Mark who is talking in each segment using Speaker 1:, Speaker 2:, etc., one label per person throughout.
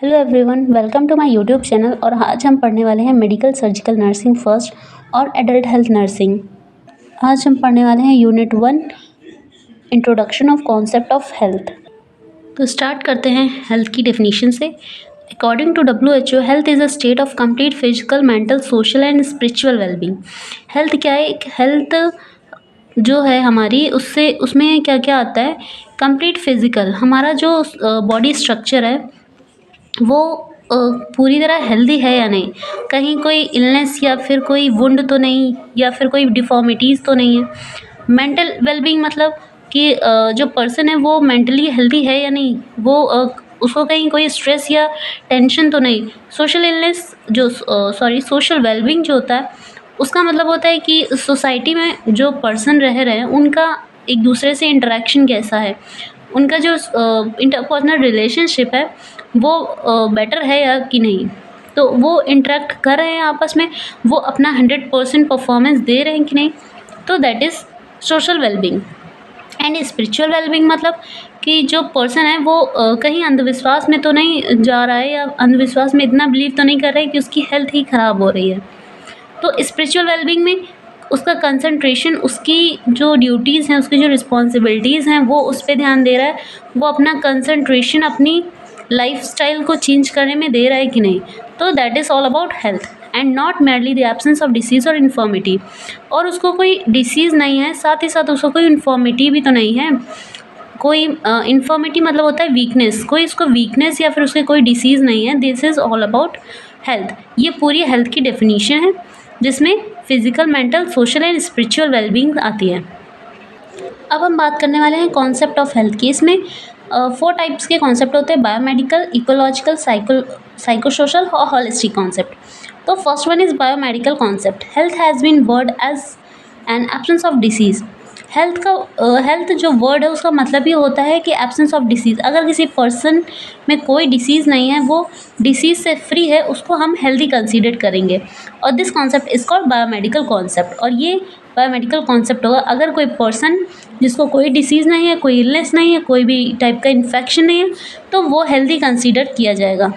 Speaker 1: Hello everyone, welcome to my YouTube channel. और आज हम पढ़ने वाले हैं मेडिकल सर्जिकल नर्सिंग फर्स्ट और एडल्ट हेल्थ नर्सिंग। आज हम पढ़ने वाले हैं unit 1, introduction of concept of health. तो स्टार्ट करते हैं हेल्थ की डेफिनेशन से। According to WHO, health is a state of complete physical, mental, social and spiritual wellbeing. Health क्या है? एक हेल्थ जो है हमारी, उससे उसमें क्या क्या आता है? कंप्लीट फिजिकल, हमारा जो बॉडी स्ट्रक्चर है वो पूरी तरह हेल्दी है या नहीं, कहीं कोई इलनेस या फिर कोई वुंड तो नहीं, या फिर कोई डिफॉर्मिटीज़ तो नहीं है। मेंटल वेलबींग मतलब कि जो पर्सन है वो मेंटली हेल्दी है या नहीं, वो उसको कहीं कोई स्ट्रेस या टेंशन तो नहीं। सोशल इलनेस जो सोशल वेलबींग जो होता है, उसका मतलब होता है कि सोसाइटी में जो पर्सन रह रहे हैं उनका एक दूसरे से इंटरेक्शन कैसा है, उनका जो इंटरपर्सनल रिलेशनशिप है वो बेटर है या कि नहीं, तो वो इंटरेक्ट कर रहे हैं आपस में, वो अपना 100% परफॉर्मेंस दे रहे हैं कि नहीं, तो that is social wellbeing. And spiritual wellbeing मतलब कि जो पर्सन है वो कहीं अंधविश्वास में तो नहीं जा रहा है, या अंधविश्वास में इतना बिलीव तो नहीं कर रहा है कि उसकी हेल्थ ही ख़राब हो रही है। तो स्पिरिचुअल वेलबींग में उसका कंसंट्रेशन, उसकी जो ड्यूटीज़ हैं, उसकी जो रिस्पॉन्सिबिलिटीज़ हैं, वो उस पर ध्यान दे रहा है, वो अपना कंसंट्रेशन अपनी लाइफस्टाइल को चेंज करने में दे रहा है कि नहीं। तो that is all about health and not merely the absence of disease और इन्फॉर्मिटी। और उसको कोई डिसीज़ नहीं है, साथ ही साथ उसको कोई इन्फॉर्मिटी भी तो नहीं है। कोई इन्फॉर्मिटी मतलब होता है वीकनेस, कोई इसको वीकनेस या फिर उसके कोई डिसीज़ नहीं है। This is all about health. ये पूरी हेल्थ की डेफिनेशन है जिसमें physical, mental, social and spiritual wellbeing आती है। अब हम बात करने वाले हैं कॉन्सेप्ट ऑफ हेल्थ की। इसमें 4 टाइप्स के कॉन्सेप्ट होते हैं: बायोमेडिकल, इकोलॉजिकल, साइकोसोशल और होलिस्टिक कॉन्सेप्ट। तो first one is biomedical concept. Health has been word as an absence of disease. Health जो वर्ड है उसका मतलब ये होता है कि एब्सेंस ऑफ डिसीज़। अगर किसी पर्सन में कोई डिसीज़ नहीं है, वो डिसीज़ से फ्री है, उसको हम हेल्दी कंसीडर करेंगे। और this concept is called biomedical concept. और ये बायोमेडिकल कॉन्सेप्ट होगा अगर कोई पर्सन जिसको कोई डिसीज़ नहीं है, कोई इलनेस नहीं है, कोई भी टाइप का इन्फेक्शन नहीं है, तो वो हेल्दी कंसीडर किया जाएगा।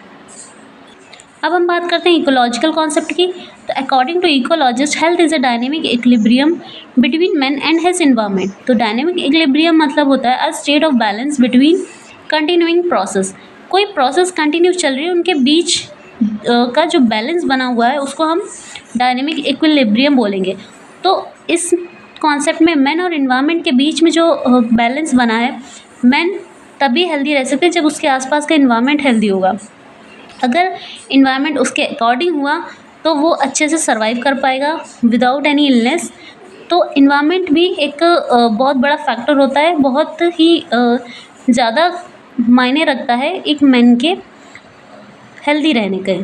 Speaker 1: अब हम बात करते हैं इकोलॉजिकल कॉन्सेप्ट की। तो according to ecologist, health is a dynamic equilibrium between man and his environment. तो डायनेमिक इक्विलिब्रियम मतलब होता है a state of balance between continuing process. कोई प्रोसेस कंटिन्यू चल रही है, उनके बीच का जो बैलेंस बना हुआ है उसको हम डायनेमिक इक्विलिब्रियम बोलेंगे। तो इस कॉन्सेप्ट में मैन और इन्वायरमेंट के बीच में जो बैलेंस बना है, मैन तभी हेल्दी रह सकते हैं जब उसके आसपास का इन्वायरमेंट हेल्दी होगा। अगर इन्वायरमेंट उसके अकॉर्डिंग हुआ तो वो अच्छे से सर्वाइव कर पाएगा विदाउट एनी इलनेस। तो इन्वायरमेंट भी एक बहुत बड़ा फैक्टर होता है, बहुत ही ज़्यादा मायने रखता है एक मैन के हेल्दी रहने के।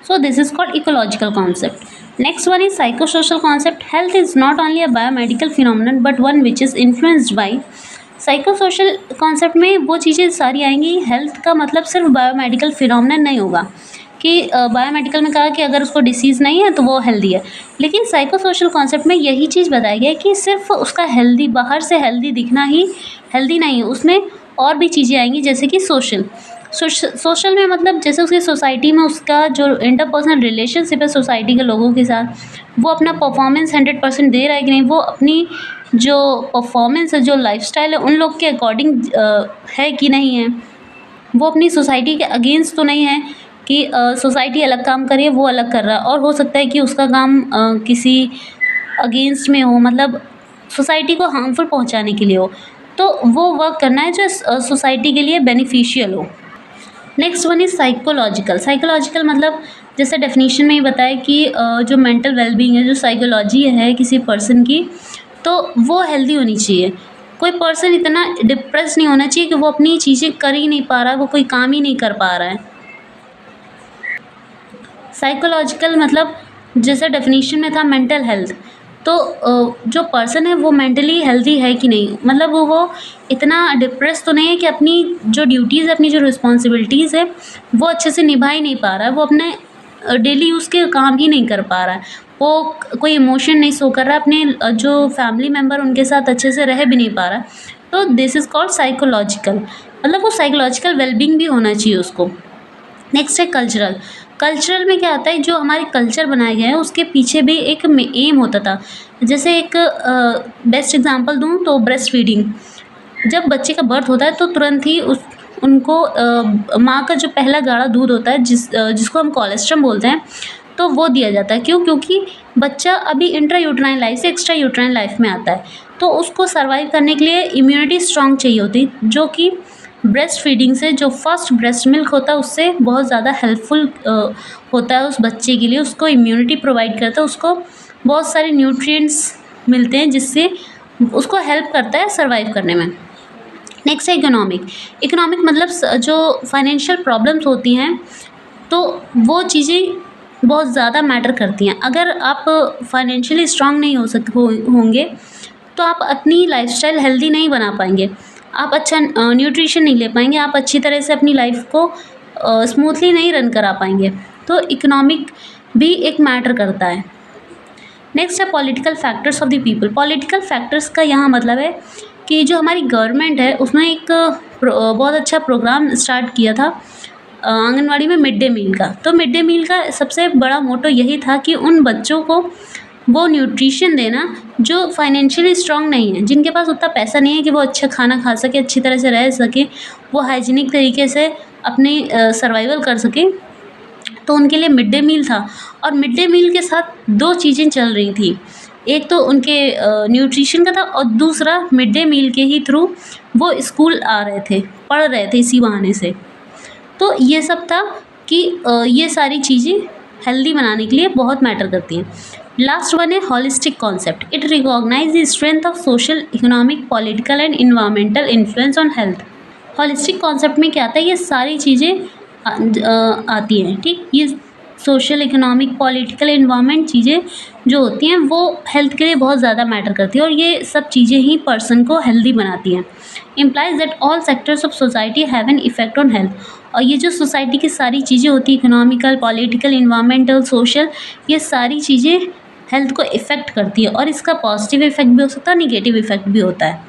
Speaker 1: So this is called ecological concept. Next one is psychosocial concept. Health is not only a biomedical phenomenon but one which is influenced by psychosocial concept में वो चीज़ें सारी आएंगी। हेल्थ का मतलब सिर्फ बायोमेडिकल फिनोमेनन नहीं होगा कि बायोमेडिकल में कहा कि अगर उसको डिसीज़ नहीं है तो वो हेल्दी है, लेकिन साइकोसोशल कॉन्सेप्ट में यही चीज़ बताई गई है कि सिर्फ उसका हेल्दी, बाहर से हेल्दी दिखना ही हेल्दी नहीं है, उसमें और भी चीज़ें आएंगी जैसे कि सोशल में मतलब जैसे उसकी सोसाइटी में उसका जो इंटरपर्सनल रिलेशनशिप है सोसाइटी के लोगों के साथ, वो अपना परफॉर्मेंस 100% दे रहा है कि नहीं, वो अपनी जो परफॉर्मेंस है, जो लाइफस्टाइल है, उन लोग के अकॉर्डिंग है कि नहीं है, वो अपनी सोसाइटी के अगेंस्ट तो नहीं है कि सोसाइटी अलग काम करे वो अलग कर रहा है, और हो सकता है कि उसका काम किसी अगेंस्ट में हो, मतलब सोसाइटी को हार्मफुल पहुंचाने के लिए हो, तो वो वर्क करना है जो सोसाइटी के लिए बेनिफिशियल हो। नेक्स्ट वन इज़ साइकोलॉजिकल मतलब जैसे डेफिनेशन में ही बताया कि जो मेंटल वेलबींग है, जो साइकोलॉजी है किसी पर्सन की, तो वो हेल्दी होनी चाहिए। कोई पर्सन इतना डिप्रेस नहीं होना चाहिए कि वो अपनी चीज़ें कर ही नहीं पा रहा है, वो कोई काम ही नहीं कर पा रहा है। साइकोलॉजिकल मतलब जैसे डेफिनेशन में था मेंटल हेल्थ, तो जो पर्सन है वो मेंटली हेल्दी है कि नहीं, मतलब वो इतना डिप्रेस तो नहीं है कि अपनी जो ड्यूटीज़ है, अपनी जो रिस्पॉन्सिबिलिटीज़ है, वो अच्छे से निभा ही नहीं पा रहा है, वो अपने डेली यूज़ के काम ही नहीं कर पा रहा है, वो कोई इमोशन नहीं शो कर रहा है, अपने जो फैमिली मेम्बर उनके साथ अच्छे से रह भी नहीं पा रहा है। तो दिस इज़ कॉल्ड साइकोलॉजिकल, मतलब वो साइकोलॉजिकल वेलबींग भी होना चाहिए उसको। नेक्स्ट है कल्चरल। कल्चरल में क्या आता है, जो हमारे कल्चर बनाए गए हैं उसके पीछे भी एक एम होता था। जैसे एक बेस्ट एग्जांपल दूँ तो ब्रेस्ट फीडिंग। जब बच्चे का बर्थ होता है तो तुरंत ही उस उनको माँ का जो पहला गाढ़ा दूध होता है जिसको हम कोलेस्ट्रम बोलते हैं, तो वो दिया जाता है। क्यों? क्योंकि बच्चा अभी इंट्रा यूट्राइन लाइफ से एक्स्ट्रा यूट्राइन लाइफ में आता है, तो उसको सर्वाइव करने के लिए इम्यूनिटी स्ट्रांग चाहिए होती है, जो कि ब्रेस्ट फीडिंग से जो फर्स्ट ब्रेस्ट मिल्क होता है उससे बहुत ज़्यादा हेल्पफुल होता है उस बच्चे के लिए। उसको इम्यूनिटी प्रोवाइड करता है, उसको बहुत सारे न्यूट्रिएंट्स मिलते हैं जिससे उसको हेल्प करता है सर्वाइव करने में। नेक्स्ट है इकोनॉमिक। इकोनॉमिक मतलब जो फाइनेंशियल प्रॉब्लम्स होती हैं, तो वो चीज़ें बहुत ज़्यादा मैटर करती हैं। अगर आप फाइनेंशियली स्ट्रांग नहीं होंगे तो आप अपनी लाइफस्टाइल हेल्दी नहीं बना पाएंगे, आप अच्छा न्यूट्रिशन नहीं ले पाएंगे, आप अच्छी तरह से अपनी लाइफ को स्मूथली नहीं रन करा पाएंगे। तो इकोनॉमिक भी एक मैटर करता है। नेक्स्ट है political factors of the people. Political factors का यहाँ मतलब है कि जो हमारी गवर्नमेंट है उसने एक बहुत अच्छा प्रोग्राम स्टार्ट किया था आंगनवाड़ी में मिड डे मील का। तो मिड डे मील का सबसे बड़ा मोटो यही था कि उन बच्चों को वो न्यूट्रिशन देना जो फाइनेंशियली स्ट्रांग नहीं है, जिनके पास उतना पैसा नहीं है कि वो अच्छा खाना खा सके, अच्छी तरह से रह सके, वो हाइजीनिक तरीके से अपनी सर्वाइवल कर सके। तो उनके लिए मिड डे मील था, और मिड डे मील के साथ दो चीज़ें चल रही थी। एक तो उनके न्यूट्रिशन का था, और दूसरा मिड डे मील के ही थ्रू वो स्कूल आ रहे थे, पढ़ रहे थे इसी बहाने से। तो ये सब था कि ये सारी चीज़ें हेल्दी बनाने के लिए बहुत मैटर करती हैं। लास्ट वन है holistic concept. It recognise the strength of social, economic, political and environmental influence on health. Holistic concept में क्या आता है, ये सारी चीज़ें आती हैं। ठीक, ये सोशल, इकोनॉमिक, पॉलिटिकल, इन्वायरमेंट चीज़ें जो होती हैं वो हेल्थ के लिए बहुत ज़्यादा मैटर करती है, और ये सब चीज़ें ही पर्सन को हेल्दी बनाती हैं। Implies that all sectors of society have an effect on health. और ये जो सोसाइटी की सारी चीज़ें होती हैं, इकोनॉमिकल, पॉलिटिकल, इन्वायरमेंटल, सोशल, ये सारी चीज़ें हेल्थ को इफ़ेक्ट करती है, और इसका पॉजिटिव इफेक्ट भी हो सकता है, निगेटिव इफेक्ट भी होता है।